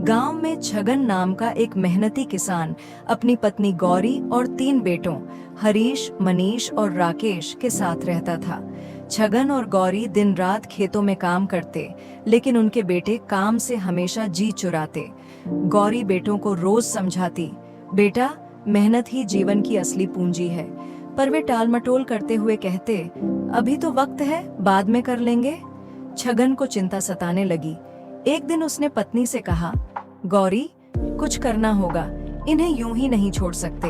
गांव में छगन नाम का एक मेहनती किसान अपनी पत्नी गौरी और 3 बेटों हरीश, मनीष और राकेश के साथ रहता था। छगन और गौरी दिन रात खेतों में काम करते, लेकिन उनके बेटे काम से हमेशा जी चुराते। गौरी बेटों को रोज समझाती, बेटा मेहनत ही जीवन की असली पूंजी है, पर वे टालमटोल करते हुए कहते, अभी तो वक्त है, बाद में कर लेंगे। छगन को चिंता सताने लगी। एक दिन उसने पत्नी से कहा, गौरी कुछ करना होगा, इन्हें यूं ही नहीं छोड़ सकते।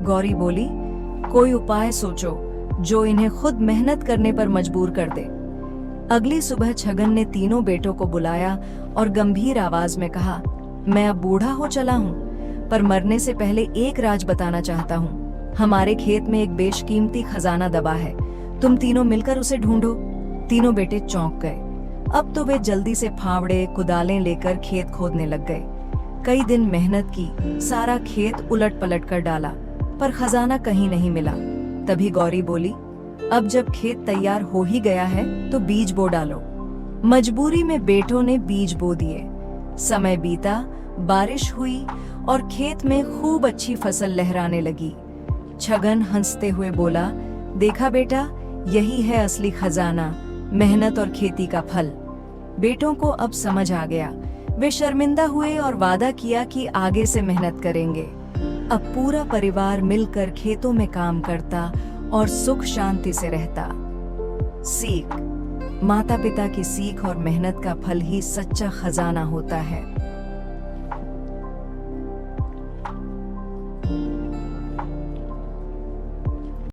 गौरी बोली, कोई उपाय सोचो जो इन्हें खुद मेहनत करने पर मजबूर कर दे। अगली सुबह छगन ने तीनों बेटों को बुलाया और गंभीर आवाज में कहा, मैं अब बूढ़ा हो चला हूँ, पर मरने से पहले एक राज बताना चाहता हूँ। हमारे खेत में एक बेशकीमती खजाना दबा है, तुम तीनों मिलकर उसे ढूंढो। तीनों बेटे चौंक गए। अब तो वे जल्दी से फावड़े कुदालें लेकर खेत खोदने लग गए। कई दिन मेहनत की, सारा खेत उलट पलट कर डाला, पर खजाना कहीं नहीं मिला। तभी गौरी बोली, अब जब खेत तैयार हो ही गया है तो बीज बो डालो। मजबूरी में बेटों ने बीज बो दिए। समय बीता, बारिश हुई और खेत में खूब अच्छी फसल लहराने लगी। छगन हंसते हुए बोला, देखा बेटा, यही है असली खजाना, मेहनत और खेती का फल। बेटों को अब समझ आ गया। वे शर्मिंदा हुए और वादा किया कि आगे से मेहनत करेंगे। अब पूरा परिवार मिलकर खेतों में काम करता और सुख शांति से रहता। सीख, माता पिता की सीख और मेहनत का फल ही सच्चा खजाना होता है।